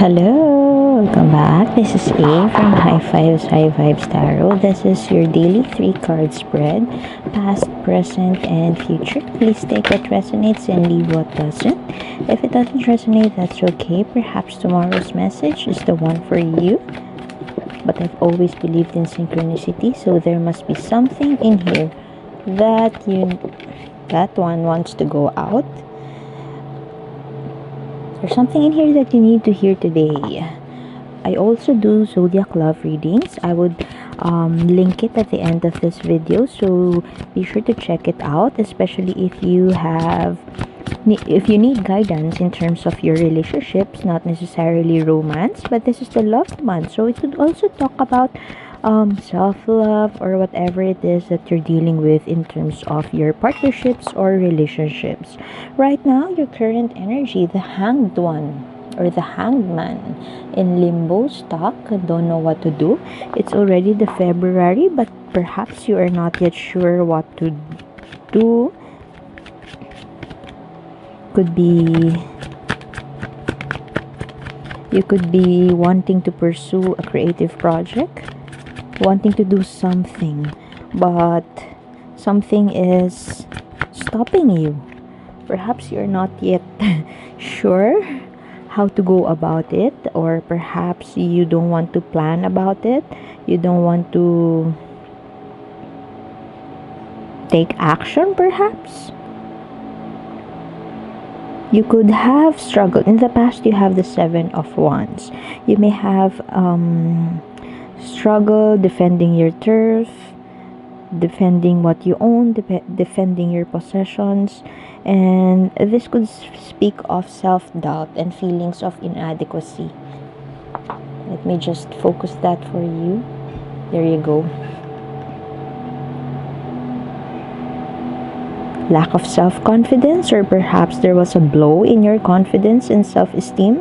Hello, welcome back. This is A from High Fives High Vibes Tarot. This is your daily three card spread, past, present, and future. Please take what resonates and leave what doesn't. If it doesn't resonate, that's okay. Perhaps tomorrow's message is the one for you. But I've always believed in synchronicity, so there must be something in here that one wants to go out. There's something in here that you need to hear today. I also do zodiac love readings. I would link it at the end of this video, so be sure to check it out, especially if you need guidance in terms of your relationships, not necessarily romance, but this is the loved one, so it could also talk about self-love or whatever it is that you're dealing with in terms of your partnerships or relationships. Right now, your current energy, the hanged one or the hanged man, in limbo, stuck, don't know what to do. It's already the February, but perhaps you are not yet sure what to do. You could be wanting to pursue a creative project, wanting to do something, but something is stopping you. Perhaps you're not yet sure how to go about it, or perhaps you don't want to plan about it. You don't want to take action, perhaps. You could have struggled. In the past, you have the Seven of Wands. You may have struggle defending your turf, defending what you own, defending your possessions, and this could speak of self-doubt and feelings of inadequacy. Let me just focus that for you. There you go. Lack of self-confidence, or perhaps there was a blow in your confidence and self-esteem,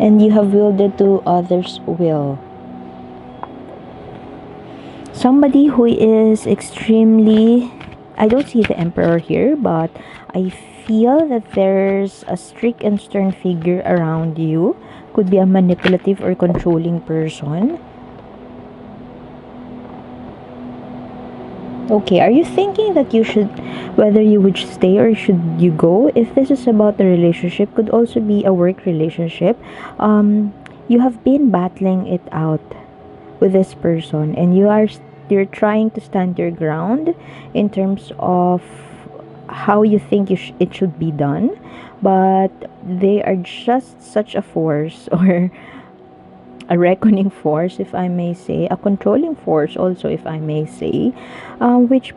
and you have yielded to others' will. Somebody who is extremely, I don't see the Emperor here, but I feel that there's a strict and stern figure around you. Could be a manipulative or controlling person. Okay, are you thinking that whether you would stay or should you go? If this is about a relationship, could also be a work relationship. You have been battling it out with this person, and you're trying to stand your ground in terms of how you think it should be done, but they are just such a force, or a reckoning force, if I may say, a controlling force also, if I may say, which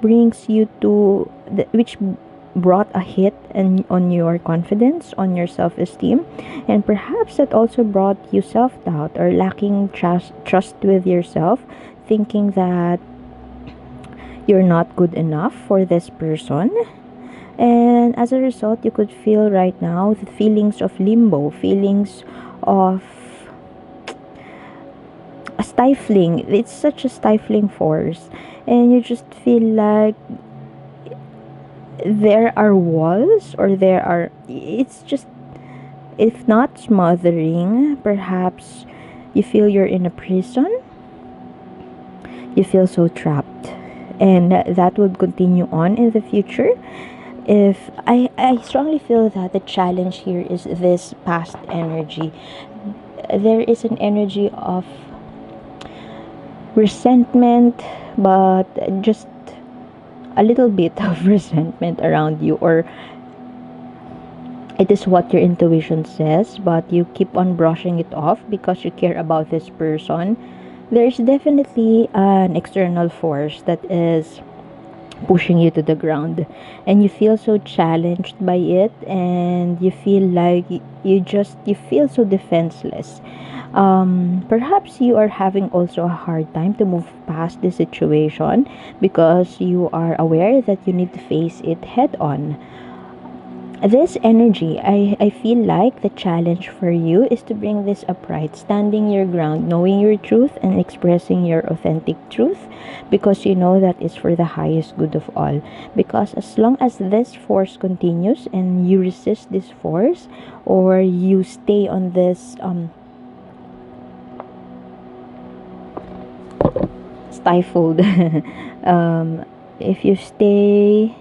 brought a hit on your confidence, on your self-esteem, and perhaps that also brought you self-doubt or lacking trust with yourself, thinking that you're not good enough for this person. And as a result, you could feel right now the feelings of limbo, feelings of a stifling. It's such a stifling force, and you just feel like there are walls, or it's just, if not smothering, perhaps you feel you're in a prison. You feel so trapped, and that would continue on in the future. If I strongly feel that the challenge here is this past energy. There is an energy of resentment, but just a little bit of resentment around you, or it is what your intuition says, but you keep on brushing it off because you care about this person. There's definitely an external force that is pushing you to the ground, and you feel so challenged by it, and you feel like you feel so defenseless. Perhaps you are having also a hard time to move past the situation because you are aware that you need to face it head on. This energy, I feel like the challenge for you is to bring this upright, standing your ground, knowing your truth and expressing your authentic truth, because you know that is for the highest good of all. Because as long as this force continues and you resist this force, or you stay on this stifled. If you stay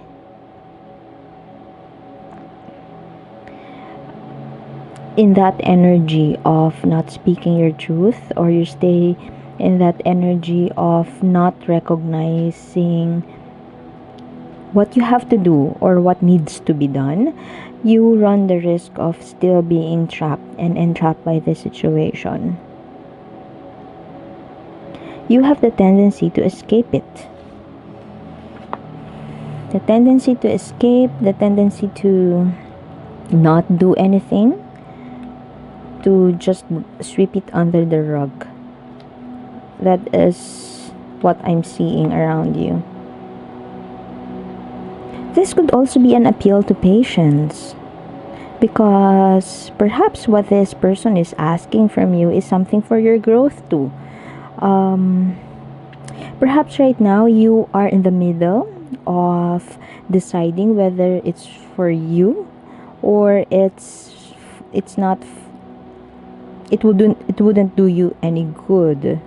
in that energy of not speaking your truth, or you stay in that energy of not recognizing what you have to do or what needs to be done, you run the risk of still being trapped and entrapped by the situation. You have the tendency to escape it. The tendency to escape, the tendency to not do anything, to just sweep it under the rug. That is what I'm seeing around you. This could also be an appeal to patience, because perhaps what this person is asking from you is something for your growth too. Um, Perhaps right now you are in the middle of deciding whether it's for you, or it's not, it wouldn't do you any good.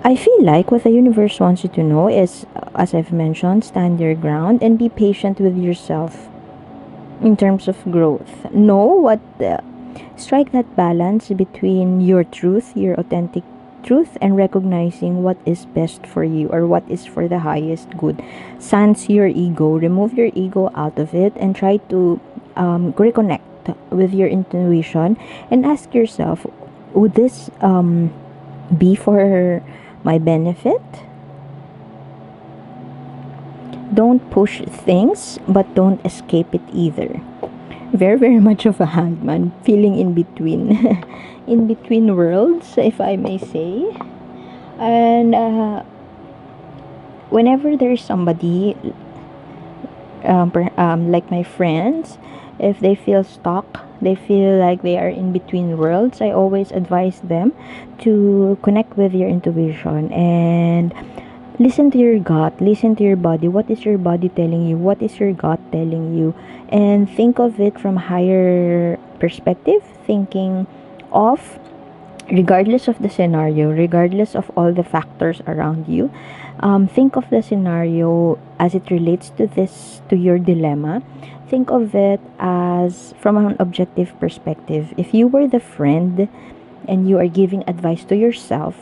I feel like what the universe wants you to know is, as I've mentioned, stand your ground and be patient with yourself in terms of growth. Know what, strike that balance between your truth, your authentic truth, and recognizing what is best for you or what is for the highest good. Sans your ego, remove your ego out of it and try to reconnect with your intuition and ask yourself, would this be for my benefit? Don't push things, but don't escape it either. Very, very much of a hangman, feeling in between, in between worlds, if I may say. And whenever there's somebody, like my friends, if they feel stuck, they feel like they are in between worlds, I always advise them to connect with your intuition and listen to your gut, listen to your body. What is your body telling you? What is your gut telling you? And think of it from higher perspective, thinking of, regardless of the scenario, regardless of all the factors around you, think of the scenario as it relates to this, to your dilemma. Think of it as from an objective perspective. If you were the friend and you are giving advice to yourself,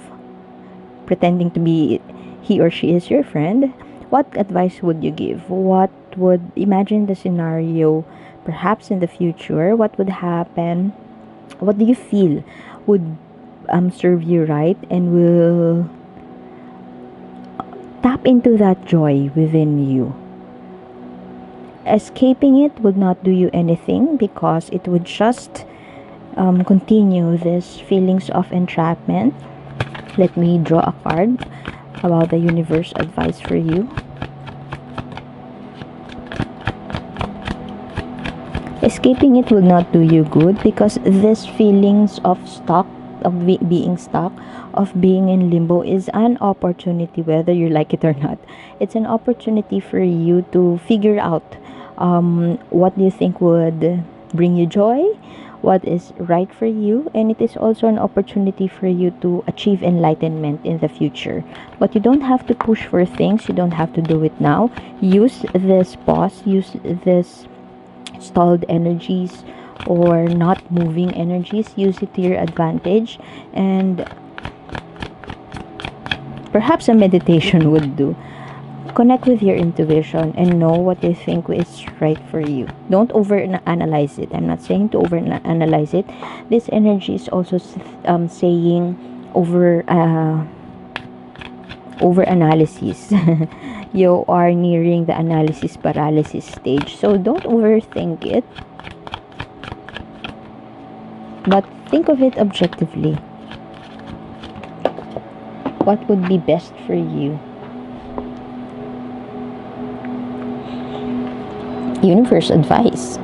pretending to be he or she is your friend, what advice would you give? What would, imagine the scenario perhaps in the future, what would happen? What do you feel would serve you right and will tap into that joy within you? Escaping it would not do you anything, because it would just continue these feelings of entrapment. Let me draw a card about the universe advice for you. Escaping it will not do you good, because these feelings of stuck, of being stuck, of being in limbo is an opportunity, whether you like it or not. It's an opportunity for you to figure out what do you think would bring you joy, what is right for you, and it is also an opportunity for you to achieve enlightenment in the future. But you don't have to push for things, you don't have to do it now. Use this pause, use this stalled energies or not moving energies, use it to your advantage, and perhaps a meditation would do. Connect with your intuition and know what you think is right for you. Don't over analyze it. I'm not saying to over analyze it. This energy is also saying over analysis. You are nearing the analysis paralysis stage, so don't overthink it, but think of it objectively. What would be best for you? Universe advice.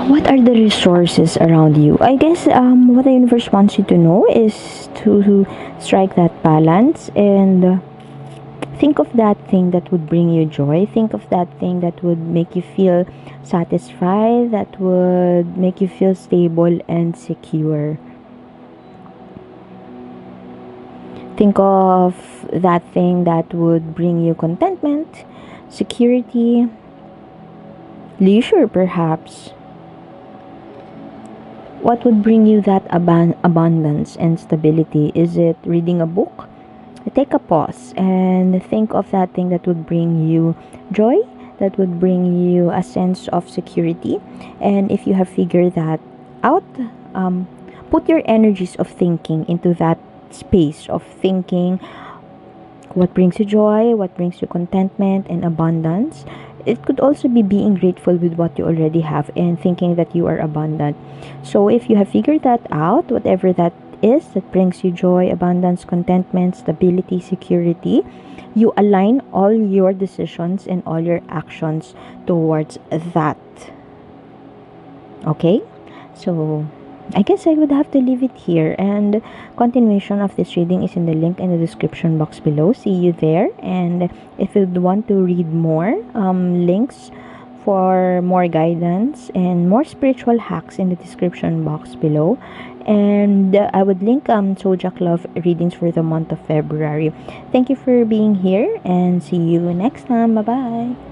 What are the resources around you? I guess what the universe wants you to know is to strike that balance and Think of that thing that would bring you joy. Think of that thing that would make you feel satisfied, that would make you feel stable and secure. Think of that thing that would bring you contentment, security, leisure perhaps. What would bring you that abundance and stability? Is it reading a book? Take a pause and think of that thing that would bring you joy, that would bring you a sense of security. And if you have figured that out, put your energies of thinking into that space of thinking what brings you joy, what brings you contentment and abundance. It could also be being grateful with what you already have and thinking that you are abundant. So if you have figured that out, whatever that is that brings you joy, abundance, contentment, stability, security, you align all your decisions and all your actions towards that. Okay? So I guess I would have to leave it here, and continuation of this reading is in the link in the description box below. See you there. And if you'd want to read more links for more guidance and more spiritual hacks in the description box below. And I would link Zodiac Love readings for the month of February. Thank you for being here, and see you next time. Bye bye.